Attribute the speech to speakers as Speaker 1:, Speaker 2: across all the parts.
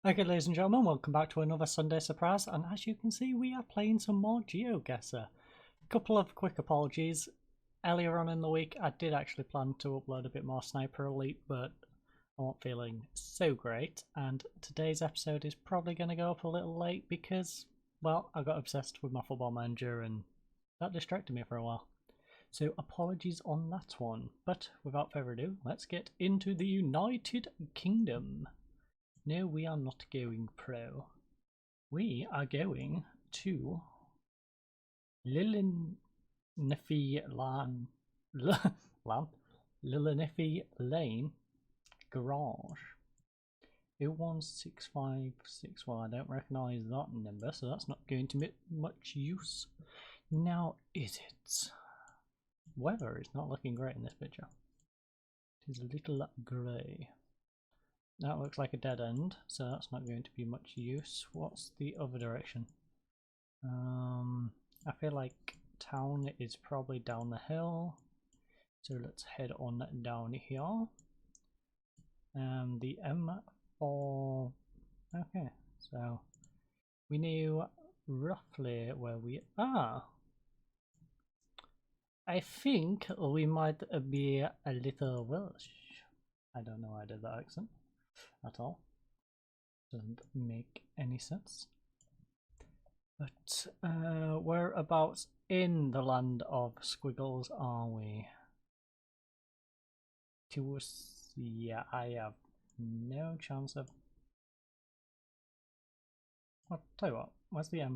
Speaker 1: Okay, ladies and gentlemen, welcome back to another Sunday Surprise, and as you can see, we are playing some more GeoGuessr. A couple of quick apologies. Earlier on in the week, I did actually plan to upload a bit more Sniper Elite, but I wasn't feeling so great, and today's episode is probably going to go up a little late because, well, I got obsessed with my Football Manager and that distracted me for a while. So apologies on that one, but without further ado, let's get into the United Kingdom. No, we are not going pro. We are going to Liliniffy Lane Garage. 01656. Well, I don't recognise that number, so that's not going to be much use. Now, is it? Weather is not looking great in this picture. It is a little grey. That looks like a dead end, so that's not going to be much use. What's the other direction? I feel like town is probably down the hill, so let's head on down here. The M4. Okay, so we knew roughly where we are. I think we might be a little Welsh. I don't know why I did that accent at all. Doesn't make any sense. But whereabouts in the land of squiggles are we? Yeah, I have no chance of. I'll tell you what, where's the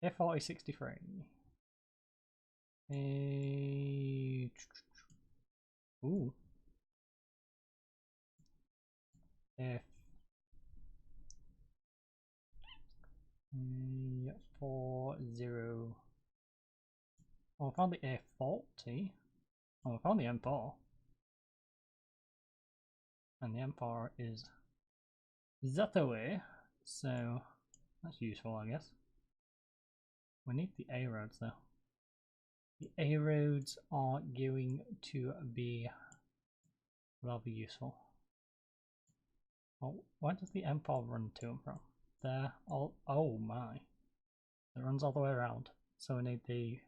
Speaker 1: F4063? Ooh. F40. Oh, I found the F40. Oh, I found the M4. And the M4 is that way, so that's useful, I guess. We need the A roads though. The A roads are going to be rather useful. Oh, where does the M4 run to and from? There. Oh my. It runs all the way around. So we need the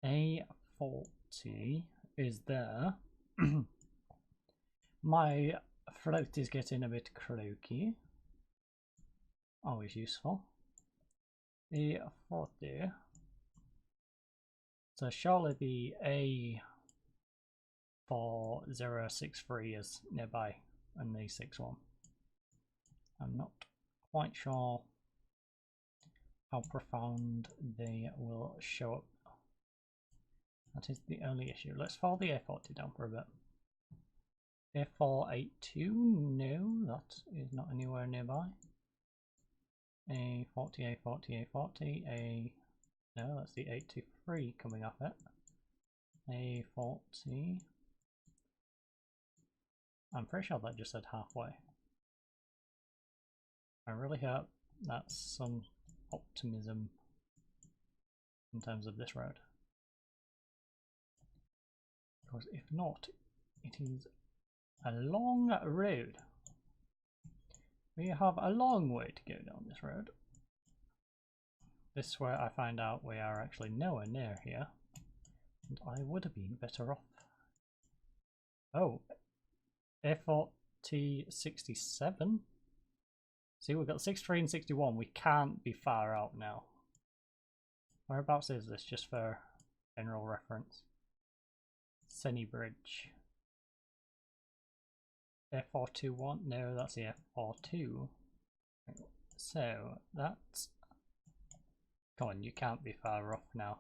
Speaker 1: A40 is there. My throat is getting a bit croaky. Always useful. A40. So surely the A4063 is nearby, and the 61. I'm not quite sure how profound they will show up. That is the only issue. Let's follow the A40 down for a bit. A482, no, that is not anywhere nearby. A40, A40, A40, no, that's the 823 coming off it. A40. I'm pretty sure that just said halfway. I really hope that's some optimism in terms of this road. Because if not, it is a long road. We have a long way to go down this road. This is where I find out we are actually nowhere near here. And I would have been better off. Oh, F4067. See, we've got 63 and 61. We can't be far out now. Whereabouts is this, just for general reference? Senny Bridge. F421? No, that's the F42. So, that's... Come on, you can't be far off now.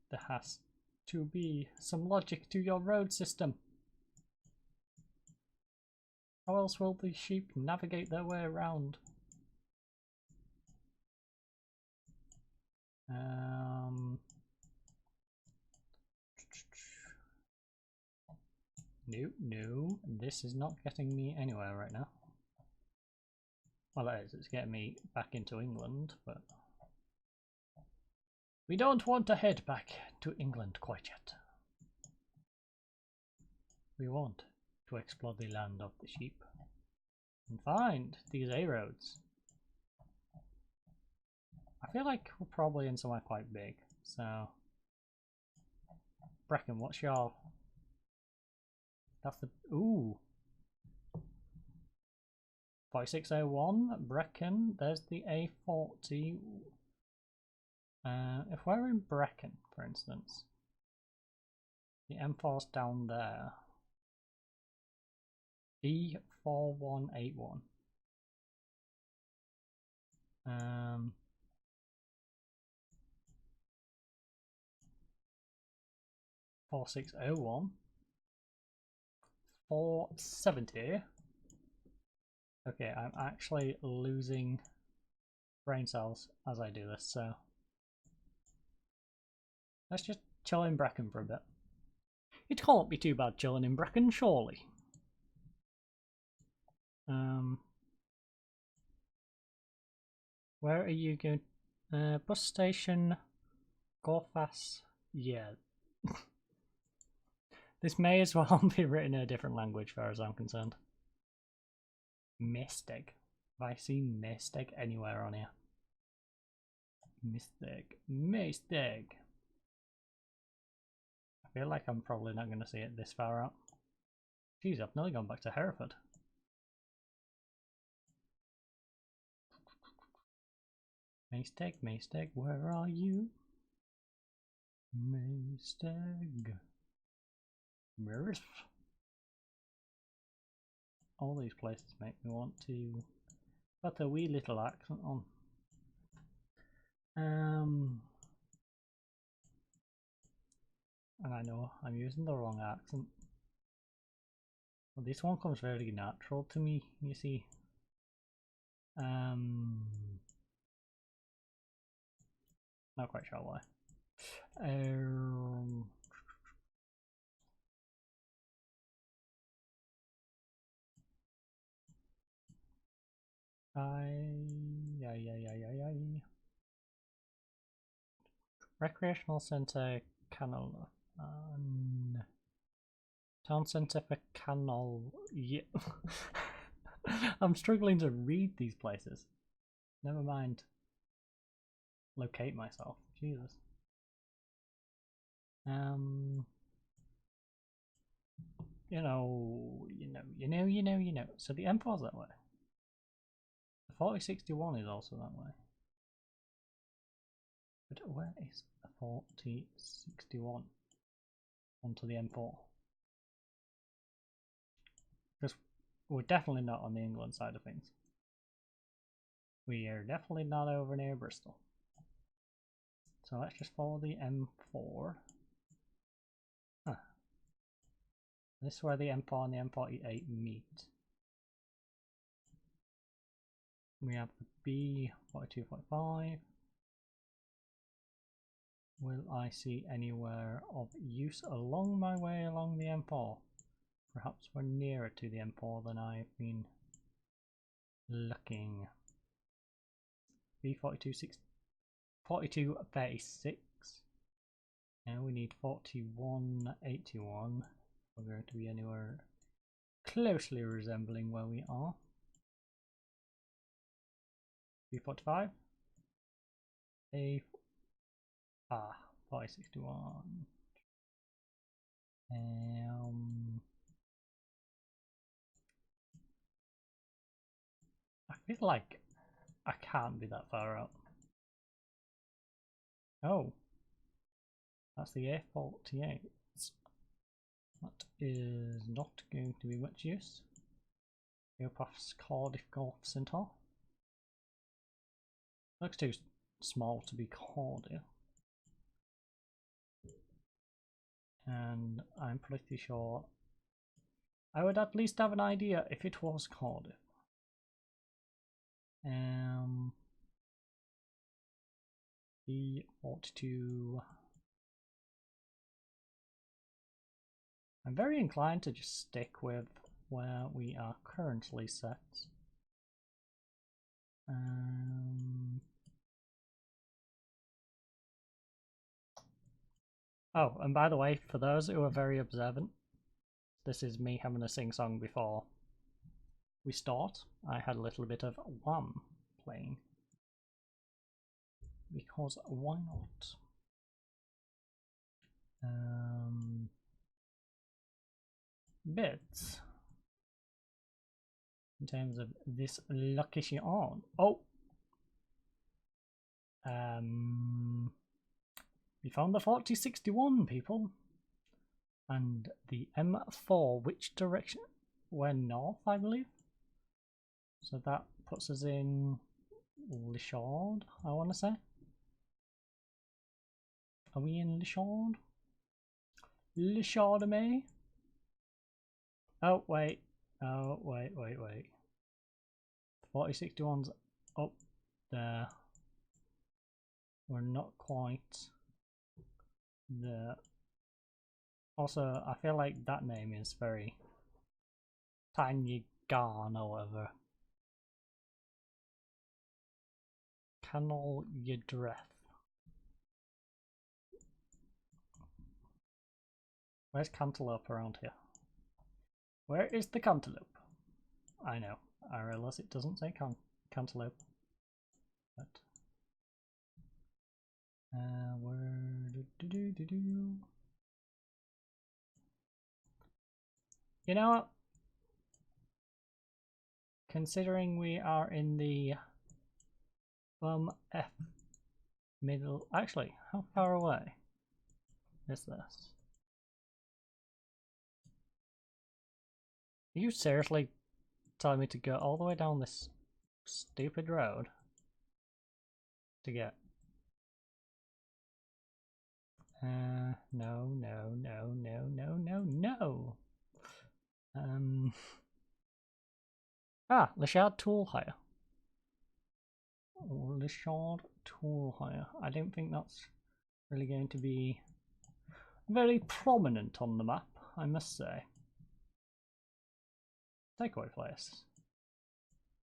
Speaker 1: There has to be some logic to your road system. How else will the sheep navigate their way around? No, this is not getting me anywhere right now. Well, it is, it's getting me back into England, but we don't want to head back to England quite yet. We want to explore the land of the sheep and find these A roads. I feel like we're probably in somewhere quite big, so Brecon, what's your... That's the... Ooh. 4601, Brecon, there's the A40. If we're in Brecon, for instance, the M4's down there. B4181. 4601. 470. Okay, I'm actually losing brain cells as I do this, so let's just chill in Brecon for a bit. It can't be too bad chilling in Brecon, surely. Where are you going? Bus station. Go fast. Yeah. This may as well be written in a different language, as far as I'm concerned. Mistake. Have I seen mistake anywhere on here? Mistake. Mistake. I feel like I'm probably not going to see it this far out. Jeez, I've nearly gone back to Hereford. Mistake, mistake, where are you? Mistake. Where is... All these places make me want to put a wee little accent on. And I know I'm using the wrong accent. Well, this one comes very natural to me, you see. Not quite sure why. Recreational Centre, Canal. Town Centre for Canal. Yeah. I'm struggling to read these places. Never mind. Locate myself. Jesus. You know. So the M4's that way. The 4061 is also that way. But where is the 4061 onto the M4? Because we're definitely not on the England side of things. We are definitely not over near Bristol. So let's just follow the M4. Huh. This is where the M4 and the M48 meet. We have the B4245. Will I see anywhere of use along my way along the M4? Perhaps we're nearer to the M4 than I've been looking. B4236. Now we need 4181. We're going to be anywhere closely resembling where we are. B45. 4061. I feel like I can't be that far out. Oh, that's the A48. That is not going to be much use. Go past Cardiff Golf Centre. Looks too small to be Cardiff. And I'm pretty sure I would at least have an idea if it was Cardiff. B42. I'm very inclined to just stick with where we are currently set. Oh, and by the way, for those who are very observant, This is me having a sing-song before we start. I had a little bit of Wham playing. Because why not? Bits. In terms of this location on. Oh! We found the 4061, people. And the M4, which direction? We're north, I believe. So that puts us in Lishard, I want to say. Are we in Lishard? Lishard, me? Oh, wait. Oh, wait. 4061's up there. We're not quite there. Also, I feel like that name is very Tanya Garn or whatever. Canal Yadreth. Where's Cantaloupe around here? Where is the Cantaloupe? I know. I realise it doesn't say Cantaloupe. But where You know what? Considering we are in the F middle, actually, how far away is this? Are you seriously telling me to go all the way down this stupid road to get? No. Lishard tool hire. Lishard tool hire. I don't think that's really going to be very prominent on the map, I must say. Takeaway place,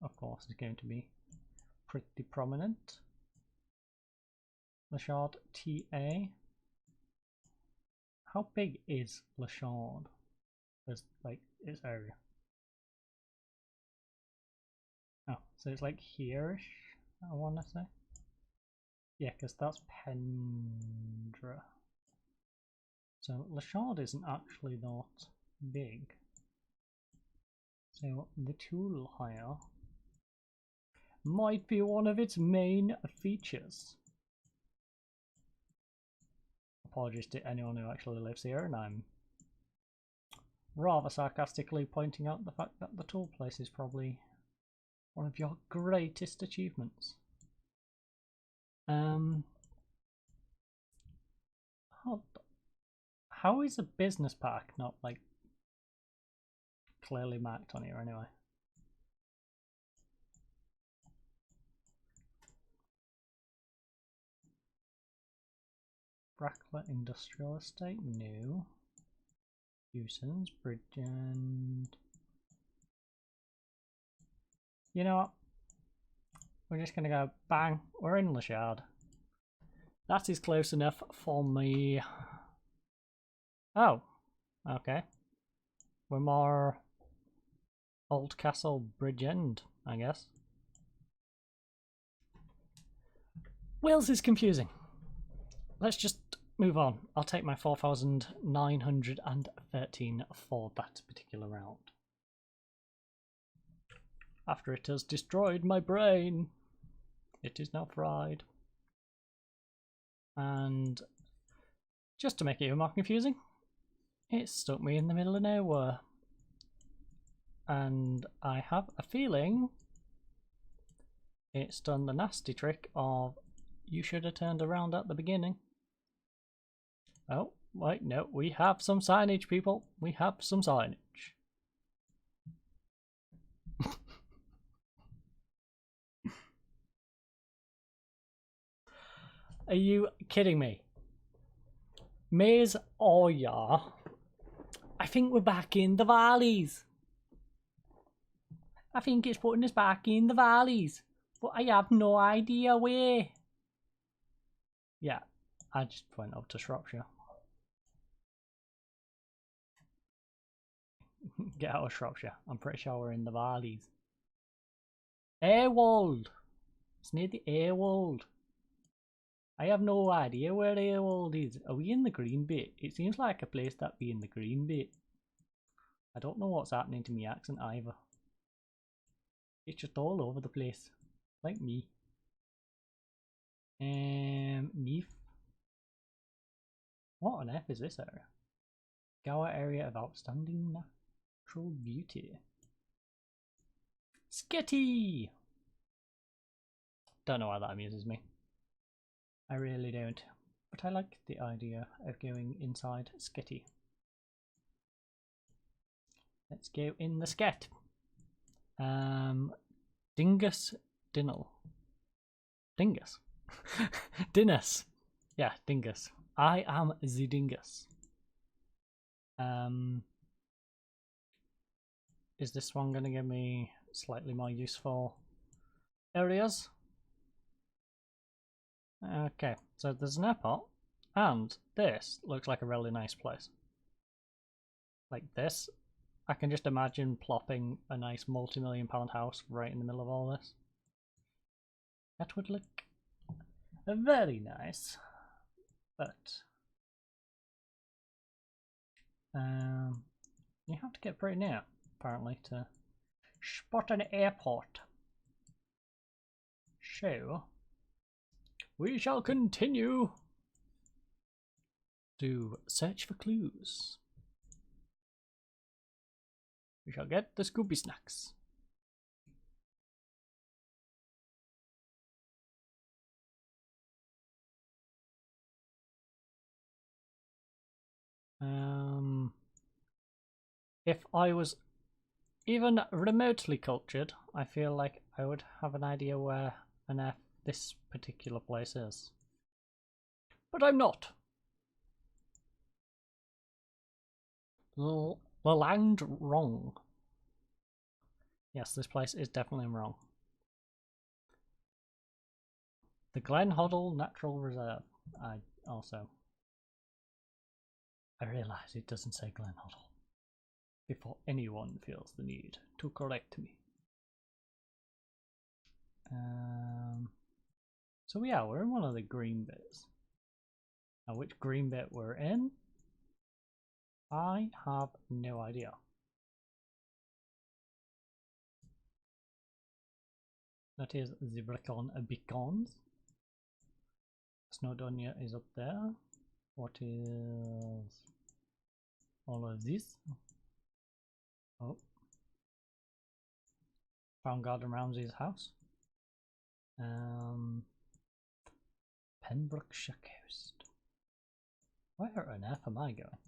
Speaker 1: of course, is going to be pretty prominent. Lishard TA. How big is Lishard as like its area? Oh, so it's like here-ish, I want to say. Yeah, because that's Pendra. So Lishard isn't actually that big. So the tool hire might be one of its main features. Apologies to anyone who actually lives here, and I'm rather sarcastically pointing out the fact that the tool place is probably one of your greatest achievements. How is a business park not like clearly marked on here anyway? Bracklet Industrial Estate, new. Houston's Bridge and... You know what? We're just gonna go bang, we're in Lishard. That is close enough for me. Oh, okay. We're more Old Castle Bridge End, I guess. Wales is confusing. Let's just move on. I'll take my 4,913 for that particular round. After it has destroyed my brain, it is now fried. And just to make it even more confusing, it stuck me in the middle of nowhere. And I have a feeling it's done the nasty trick of you should have turned around at the beginning. Oh, wait, no, we have some signage, people. We have some signage. Are you kidding me? Maze Oya. I think we're back in the valleys. I think it's putting us back in the valleys. But I have no idea where. Yeah, I just went up to Shropshire. get out of Shropshire. I'm pretty sure we're in the valleys. Airwold! It's near the Airwold. I have no idea where Airwold is. Are we in the green bit? It seems like a place that'd be in the green bit. I don't know what's happening to my accent either. It's just all over the place. Like me. Neath. What on earth is this area? Gower area of outstanding natural beauty. Skitty! Don't know why that amuses me. I really don't. But I like the idea of going inside Skitty. Let's go in the sket. Dingus Dinnel. Dingus. Dingus. Yeah, Dingus. I am the Dingus. Is this one going to give me slightly more useful areas? Okay, so there's an airport, and this looks like a really nice place. Like this, I can just imagine plopping a nice multi-million-pound house right in the middle of all this. That would look very nice, but you have to get pretty near, apparently, to spot an airport. So we shall continue to search for clues. We shall get the Scooby Snacks. If I was even remotely cultured, I feel like I would have an idea where on earth this particular place is. But I'm not. The land wrong. Yes, this place is definitely wrong. The Glen Hoddle Natural Reserve. I realise it doesn't say Glen Hoddle. Before anyone feels the need to correct me. So yeah, we're in one of the green bits. Now which green bit we're in, I have no idea. That is the Brecon Beacons. Snowdonia is up there. What is all of this? Oh. Found Garden Ramsay's house. Pembrokeshire Coast. Where on earth am I going?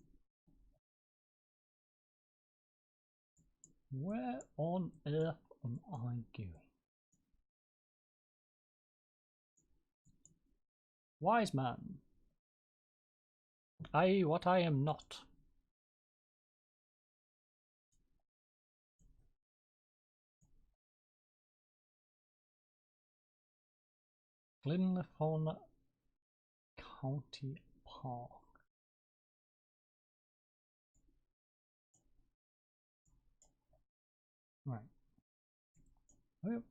Speaker 1: Where on earth am I going? Wise man. What I am not. Glenlefon County Park. Right. Well,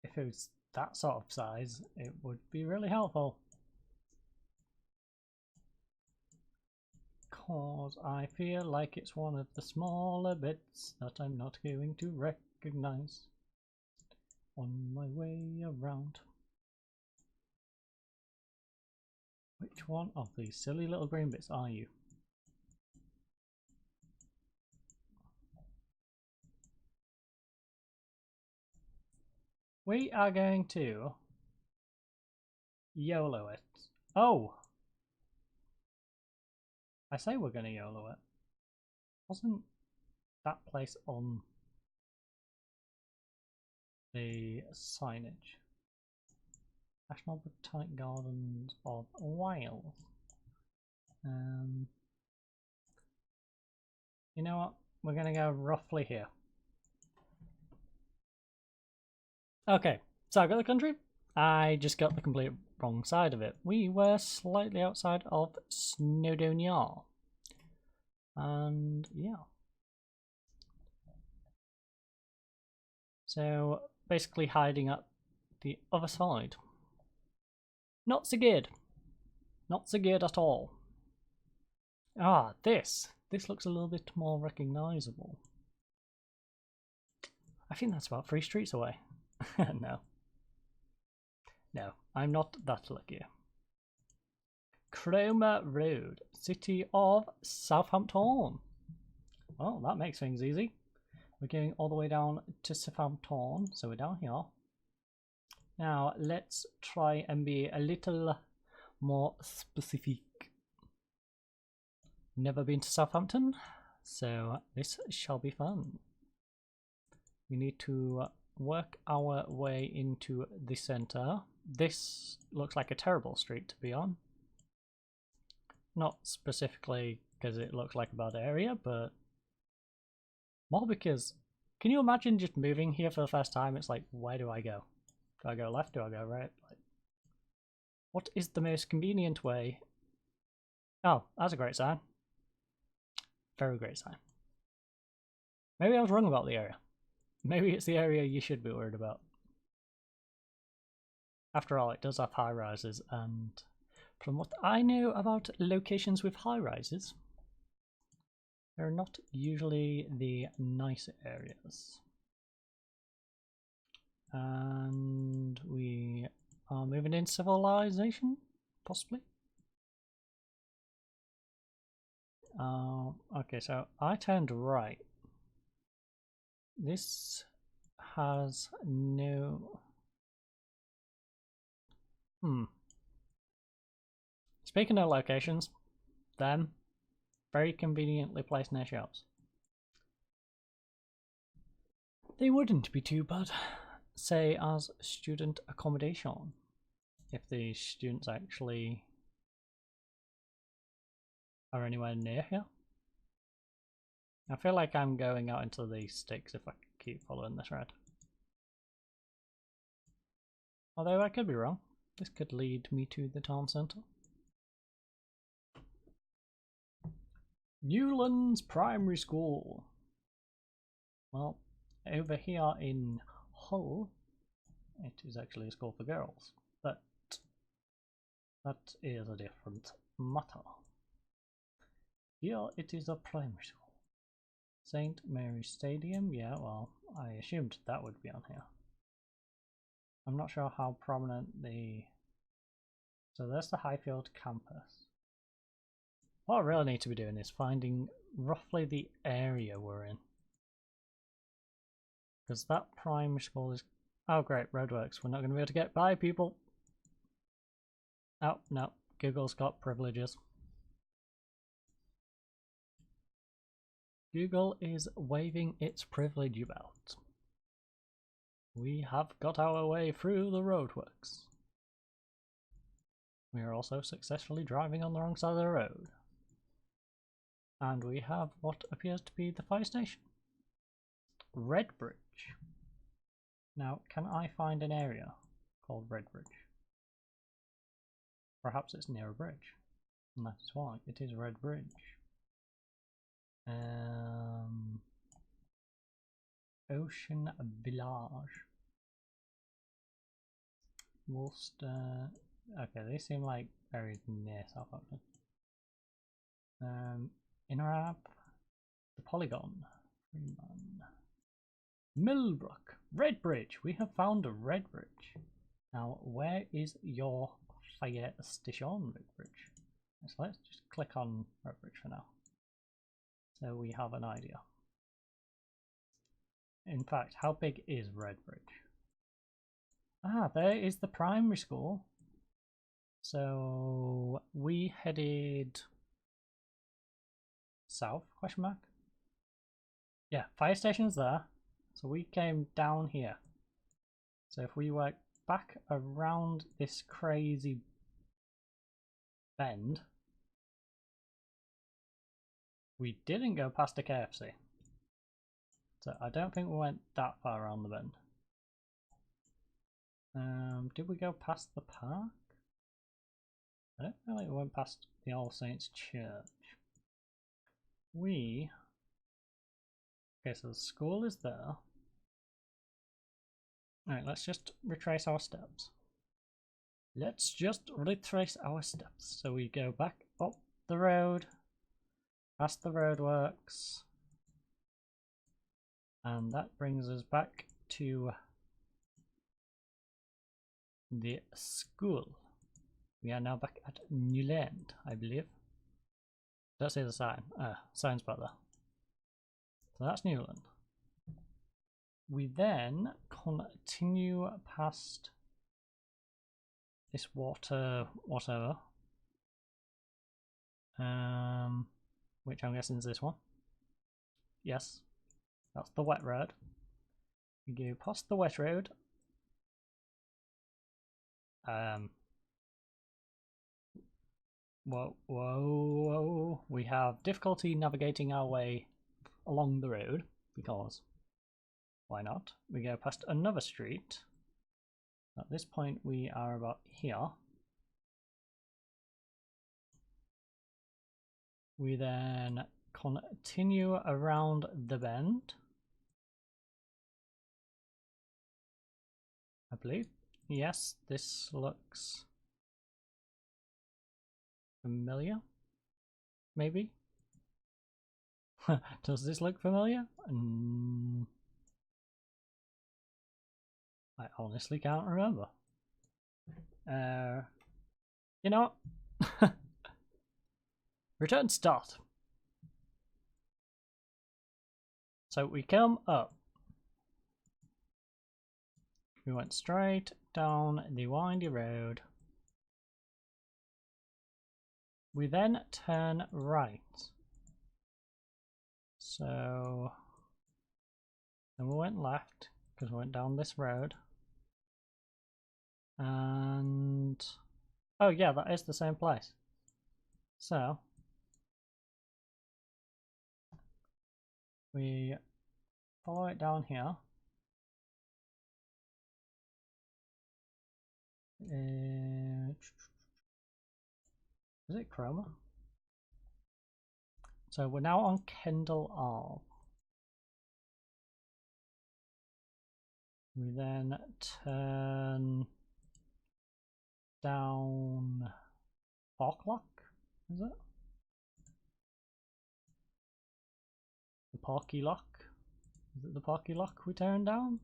Speaker 1: if it was that sort of size, it would be really helpful. Cause I feel like it's one of the smaller bits that I'm not going to recognize on my way around. Which one of these silly little green bits are you? We are going to YOLO it. Oh! I say we're going to YOLO it. Wasn't that place on the signage? National Botanic Gardens of Wales. You know what? We're going to go roughly here. Okay, so I got the country. I just got the complete wrong side of it. We were slightly outside of Snowdonia. And yeah. So basically hiding at the other side. Not so good. Not so good at all. Ah, this. This looks a little bit more recognisable. I think that's about 3 streets away. No. No, I'm not that lucky. Cromer Road, City of Southampton. Well, that makes things easy. We're going all the way down to Southampton, so we're down here. Now, let's try and be a little more specific. Never been to Southampton, so this shall be fun. We need to work our way into the centre. This looks like a terrible street to be on. Not specifically because it looks like a bad area, but more because, can you imagine just moving here for the first time? It's like, where do I go? Do I go left? Do I go right? Like, what is the most convenient way? Oh, that's a great sign. Very great sign. Maybe I was wrong about the area. Maybe it's the area you should be worried about. After all, it does have high rises, and from what I know about locations with high rises, they're not usually the nice areas. And we are moving in civilization, possibly. Okay, so I turned right. This has no... Speaking of locations, them, very conveniently placed near shops. They wouldn't be too bad, say as student accommodation, if the students actually are anywhere near here. I feel like I'm going out into the sticks if I keep following this red. Although I could be wrong. This could lead me to the town centre. Newlands Primary School. Well, over here in Hull, it is actually a school for girls, but that is a different matter. Here it is a primary school. St. Mary's Stadium, yeah, well, I assumed that would be on here. I'm not sure how prominent the... So there's the Highfield campus. What I really need to be doing is finding roughly the area we're in. Because that primary school is... Oh great, roadworks. We're not going to be able to get by, people. Oh, no. Google's got privileges. Google is waving its privilege about. We have got our way through the roadworks. We are also successfully driving on the wrong side of the road. And we have what appears to be the fire station. Redbridge. Now, can I find an area called Redbridge? Perhaps it's near a bridge. And that is why it is Redbridge. Ocean Village. Worcester. Okay, they seem like very near Southampton. Innerab. The Polygon. Freeman. Millbrook. Redbridge. We have found a Redbridge. Now, where is your fire station, Redbridge? So let's just click on Redbridge for now. So we have an idea. In fact, how big is Redbridge? Ah, there is the primary school. So we headed south, question mark? Yeah, fire station's there. So we came down here. So if we work back around this crazy bend, we didn't go past a KFC. So I don't think we went that far around the bend. Did we go past the park? I don't feel like we went past the All Saints Church. Okay, so the school is there. Alright, let's just retrace our steps. Let's just retrace our steps. So we go back up the road, past the roadworks, and that brings us back to the school. We are now back at Newland, I believe. Don't see the sign. Sign's back there. So that's Newland. We then continue past this water, whatever. Which I'm guessing is this one. Yes, that's the wet road. We go past the wet road. Whoa. We have difficulty navigating our way along the road because why not? We go past another street. At this point we are about here. We then continue around the bend, I believe. Yes, this looks familiar, maybe? Does this look familiar? I honestly can't remember. You know what? Return start. So we come up. We went straight down the windy road. We then turn right. So then we went left because we went down this road. And oh yeah, that is the same place. So we follow it down here. Is it Chroma? So we're now on Kendall Ave. We then turn down Parklock, is it? The Parky Lock? Is it the Parky Lock we turn down?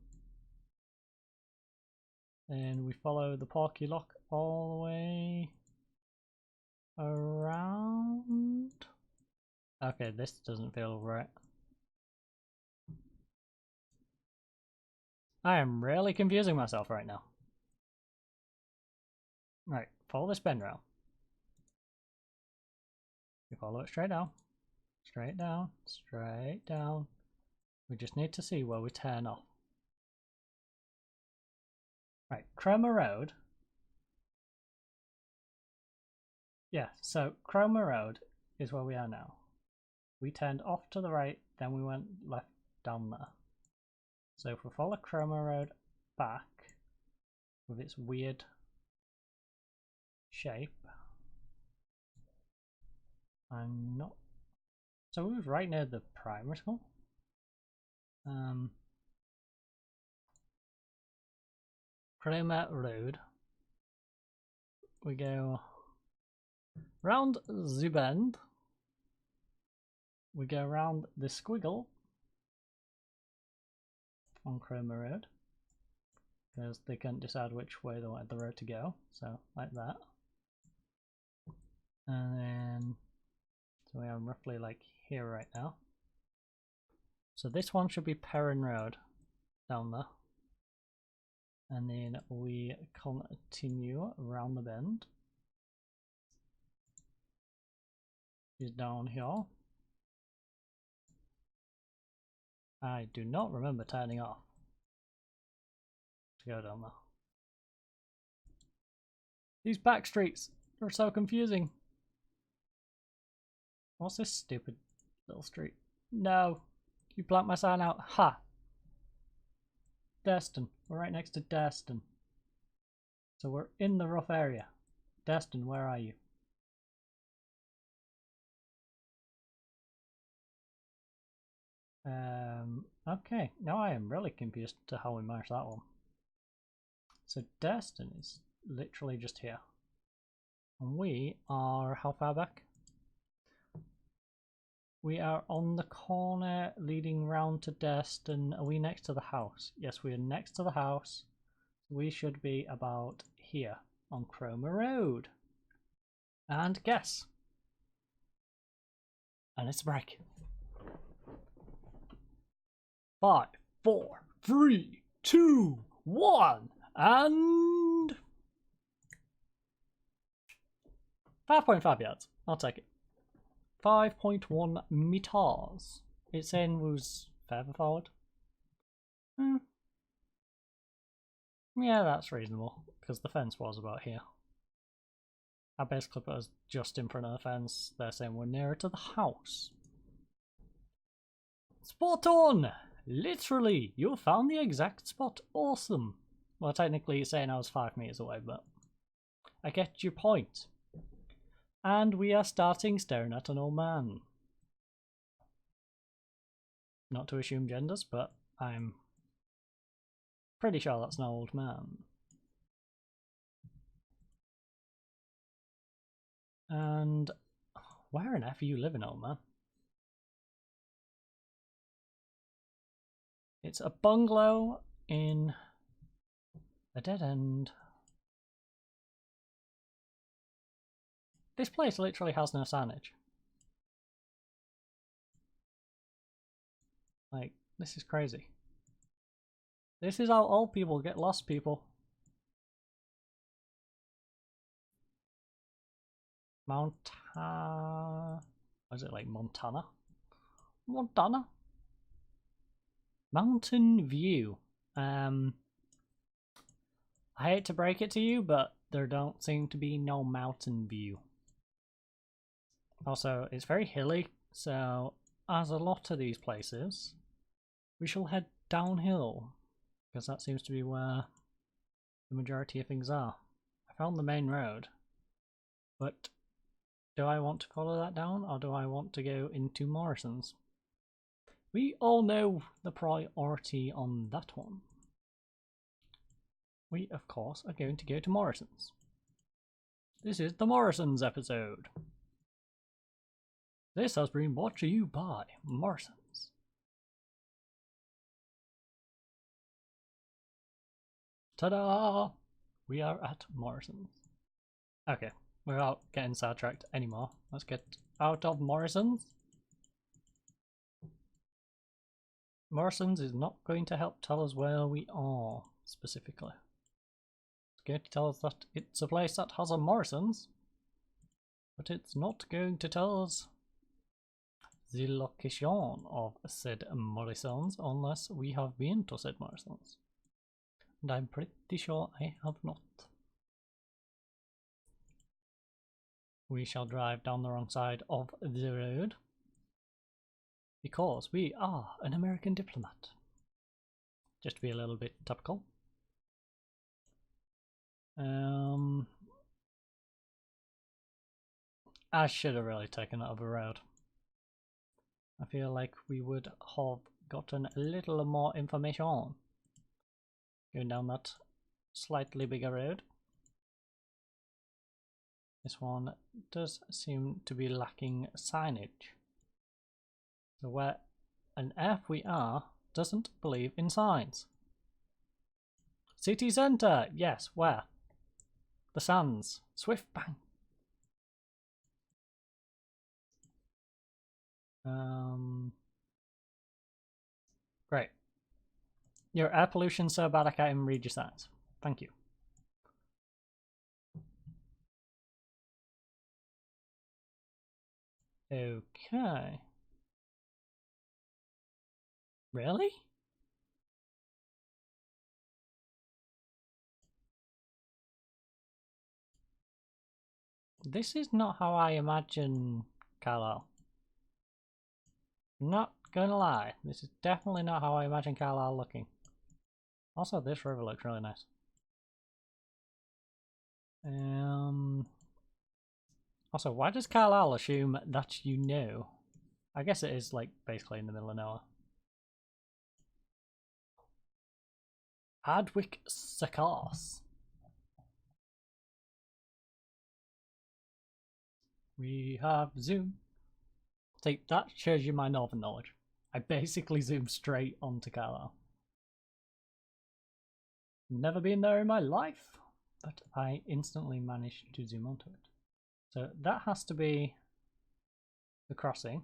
Speaker 1: And we follow the Parky Lock all the way around. Okay, this doesn't feel right. I am really confusing myself right now. Right, follow this bend round. You follow it straight down. Straight down. Straight down. We just need to see where we turn off. Right, Chroma Road. Yeah, so Chroma Road is where we are now. We turned off to the right, then we went left down there. So if we follow Chroma Road back with its weird shape, I'm not. So we was right near the primary school. Chroma Road. We go round the bend. We go around the squiggle on Chroma Road because they couldn't decide which way they wanted the road to go, so like that. And then so we are roughly like here right now. So this one should be Perrin Road down there. And then we continue around the bend. Is down here. I do not remember turning off to go down there. These back streets are so confusing. What's this stupid little street? No, you blanked my sign out. Ha! Destin. We're right next to Destin. So we're in the rough area. Destin, where are you? Okay, now I am really confused to how we managed that one. So Destin is literally just here. And we are how far back? We are on the corner leading round to Destin. Are we next to the house? Yes, we are next to the house. We should be about here on Cromer Road. And guess. And it's a break. 5, 4, 3, 2, 1, and 5.5 yards. I'll take it. 5.1 meters. It's saying was further forward. Yeah, that's reasonable because the fence was about here. I basically put us just in front of the fence. They're saying we're nearer to the house. Spot on! Literally, you found the exact spot. Awesome. Well, technically you're saying I was 5 meters away, but I get your point. And we are starting staring at an old man. Not to assume genders, but I'm pretty sure that's an old man. And where on earth are you living, old man? It's a bungalow in a dead end. This place literally has no signage. Like, this is crazy. This is how old people get lost, people. What is it, like Montana? Montana? Mountain View. I hate to break it to you, but there don't seem to be no mountain view. Also, it's very hilly, so as a lot of these places, we shall head downhill, because that seems to be where the majority of things are. I found the main road, but do I want to follow that down, or do I want to go into Morrison's? We all know the priority on that one. We, of course, are going to go to Morrison's. This is the Morrison's episode. This has been brought to you by Morrison's. Ta-da! We are at Morrison's. Okay, without getting sidetracked anymore, let's get out of Morrison's. Morrison's is not going to help tell us where we are, specifically. It's going to tell us that it's a place that has a Morrison's, but it's not going to tell us the location of said Morrison's unless we have been to said Morrison's. And I'm pretty sure I have not. We shall drive down the wrong side of the road because we are an American diplomat. Just to be a little bit topical. I should have really taken that other road. I feel like we would have gotten a little more information going down that slightly bigger road. This one does seem to be lacking signage. So where on earth we are doesn't believe in signs. City centre! Yes, where? The Sands. Swift Bank. Great. Your air pollution's so bad I can't even read your signs. Thank you. Okay. Really? This is not how I imagine Carlisle. Not gonna lie, this is definitely not how I imagine Carlisle looking. Also, this river looks really nice. Also, why does Carlisle assume that you know? I guess it is like basically in the middle of nowhere. GEOGUESSR. We have zoom. See, that shows you my northern knowledge. I basically zoomed straight onto Carlisle. Never been there in my life, but I instantly managed to zoom onto it. So that has to be the crossing.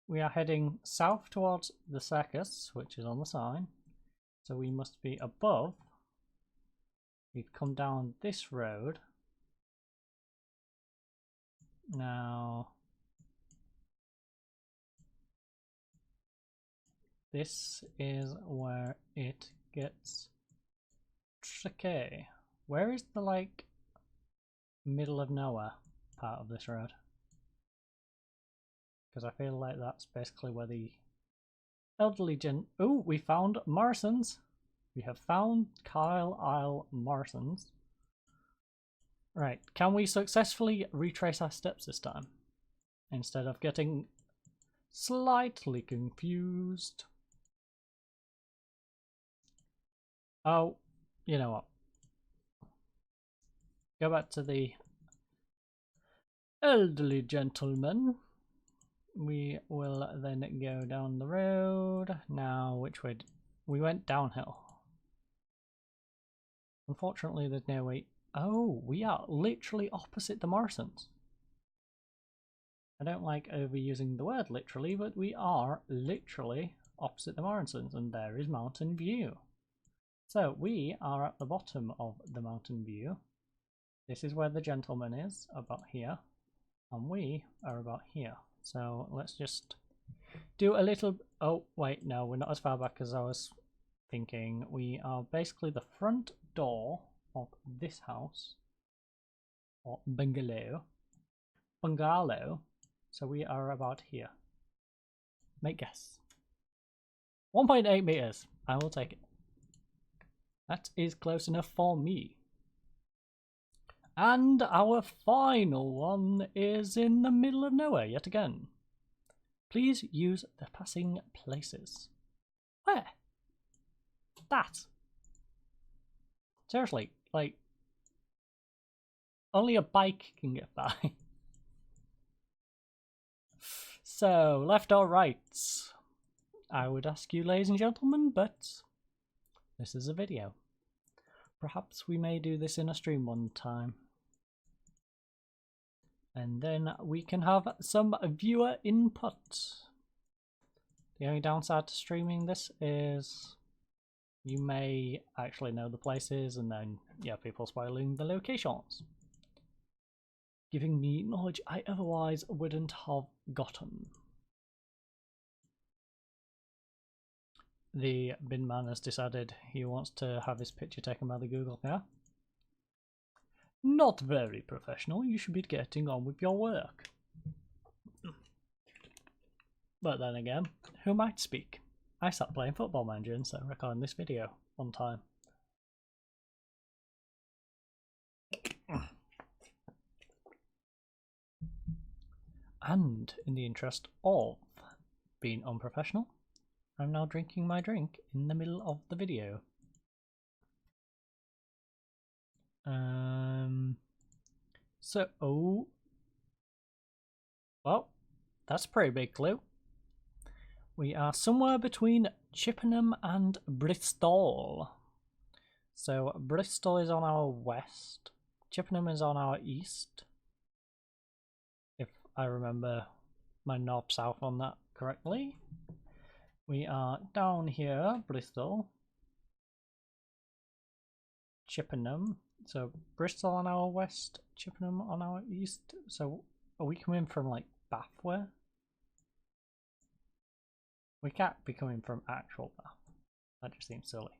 Speaker 1: We are heading south towards the circus, which is on the sign. So we must be above. We've come down this road. Now, this is where it gets tricky. Where is the like middle of nowhere part of this road? Because I feel like that's basically where the elderly gent. Oh, we found Morrison's. We have found Carlisle Morrison's. Right, can we successfully retrace our steps this time? Instead of getting slightly confused. Oh, you know what? Go back to the elderly gentleman. We will then go down the road. Now, which way? We went downhill. Unfortunately, there's no way. Oh, we are literally opposite the Morrisons. I don't like overusing the word literally, but we are literally opposite the Morrisons, and there is Mountain View. So we are at the bottom of the Mountain View. This is where the gentleman is, about here, and we are about here. So let's just do a little. Oh wait, no, we're not as far back as I was thinking. We are basically the front door of this house, or bungalow. So we are about here. Make guess. 1.8 meters. I will take it. That is close enough for me. And our final one is in the middle of nowhere yet again. Please use the passing places. Where? That. Seriously, like, only a bike can get by. So, left or right? I would ask you, ladies and gentlemen, but this is a video. Perhaps we may do this in a stream one time. And then we can have some viewer input. The only downside to streaming this is you may actually know the places and then, yeah, people spoiling the locations. Giving me knowledge I otherwise wouldn't have gotten. The bin man has decided he wants to have his picture taken by the Google car. Not very professional, you should be getting on with your work. But then again, who might speak? I sat playing Football Manager instead of recording this video on time. And in the interest of being unprofessional, I'm now drinking my drink in the middle of the video. Well, that's a pretty big clue. We are somewhere between Chippenham and Bristol. So Bristol is on our west, Chippenham is on our east, if I remember my north-south on that correctly. We are down here, Bristol, Chippenham. So Bristol on our west, Chippenham on our east. So are we coming from like Bathware? We can't be coming from actual Bath. That just seems silly.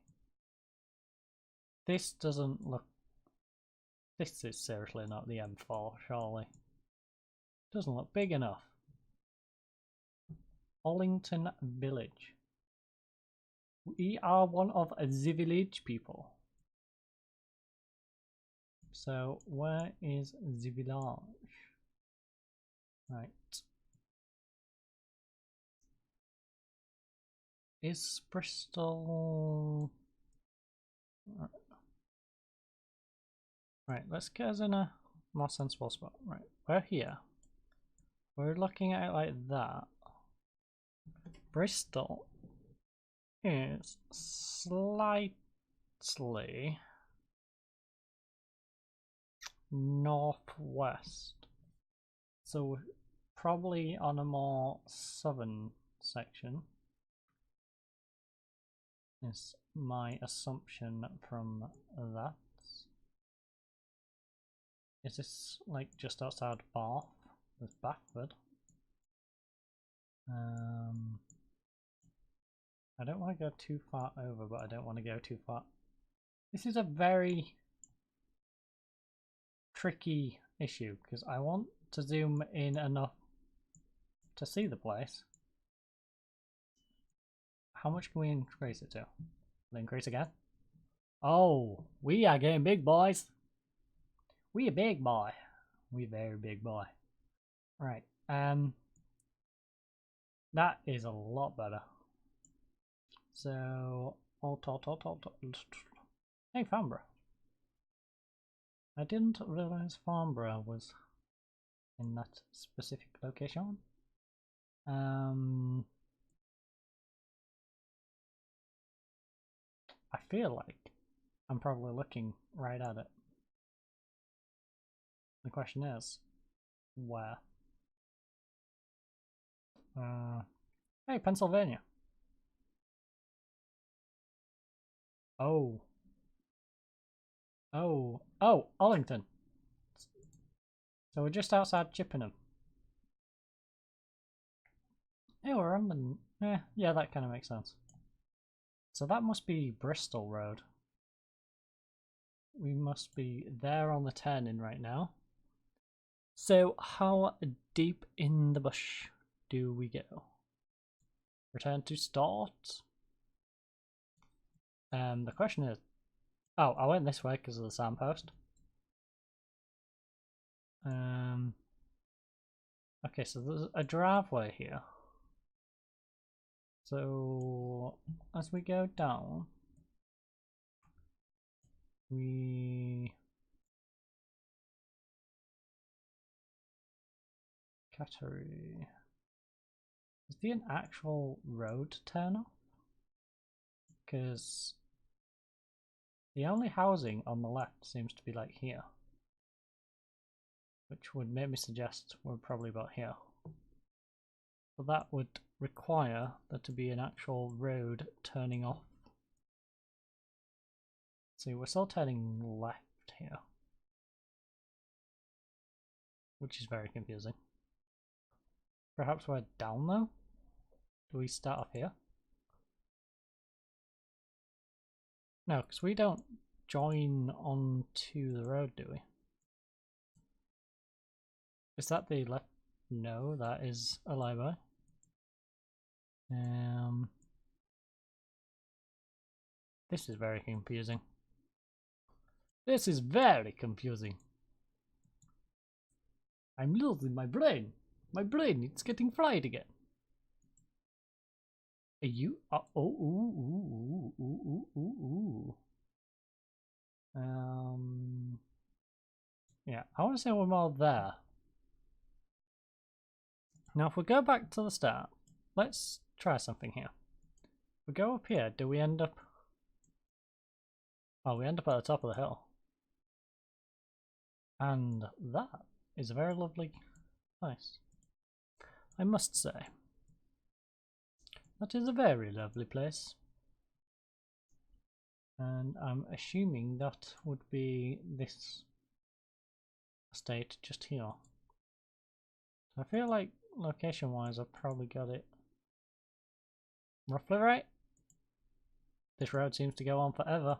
Speaker 1: This doesn't look. This is seriously not the M4, surely. Doesn't look big enough. Hollington Village. We are one of the village people. So where is the village? Right. Is Bristol Right, let's get us in a more sensible spot. Right, we're here. We're looking at it like that. Bristol is slightly northwest. So probably on a more southern section is my assumption from that. Is this like just outside Bath? There's Bathford. I don't want to go too far over, but I don't want to go too far. This is a very tricky issue because I want to zoom in enough to see the place. How much can we increase it to? Will it increase again? Oh, we are getting big, boys. We a big boy. We very big boy. Right. That is a lot better. So, hey, Farnborough. I didn't realize Farnborough was in that specific location. I feel like I'm probably looking right at it. The question is, where? Hey, Pennsylvania. Oh, Arlington. So we're just outside Chippenham. Hey, we're on the... yeah, that kind of makes sense. So that must be Bristol Road. We must be there on the turn-in right now. So how deep in the bush do we go? Return to start. The question is... Oh, I went this way because of the signpost. Okay, so there's a driveway here. So as we go down, Cattery. Is there an actual road turn off? Because the only housing on the left seems to be like here, which would make me suggest we're probably about here. But that would require there to be an actual road turning off. See, we're still turning left here, which is very confusing. Perhaps we're down though? Do we start off here? No, because we don't join onto the road, do we? Is that the left? No, that is a lie-by. This is very confusing. This is very confusing. I'm losing my brain. My brain, it's getting fried again. Are you? Yeah, I want to say we're more there. Now, if we go back to the start, let's try something here. If we go up here, do we end up? Oh, we end up at the top of the hill. And that is a very lovely place, I must say. That is a very lovely place. And I'm assuming that would be this estate just here. So I feel like location wise I've probably got it roughly right. This road seems to go on forever.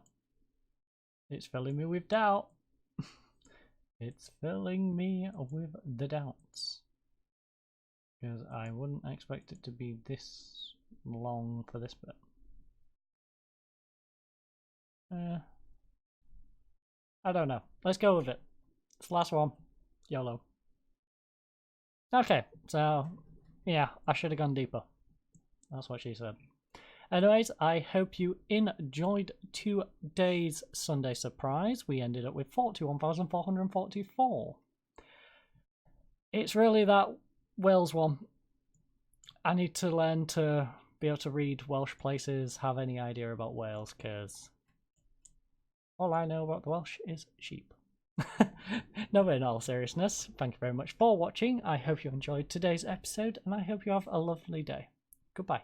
Speaker 1: It's filling me with doubt. It's filling me with the doubts. Because I wouldn't expect it to be this long for this bit. I don't know. Let's go with it. It's the last one. YOLO. Okay, so yeah, I should have gone deeper. That's what she said. Anyways, I hope you enjoyed today's Sunday surprise. We ended up with 41,444. It's really that Wales one. I need to learn to be able to read Welsh places, have any idea about Wales, because all I know about the Welsh is sheep. No, but in all seriousness, thank you very much for watching. I hope you enjoyed today's episode, and I hope you have a lovely day. Goodbye.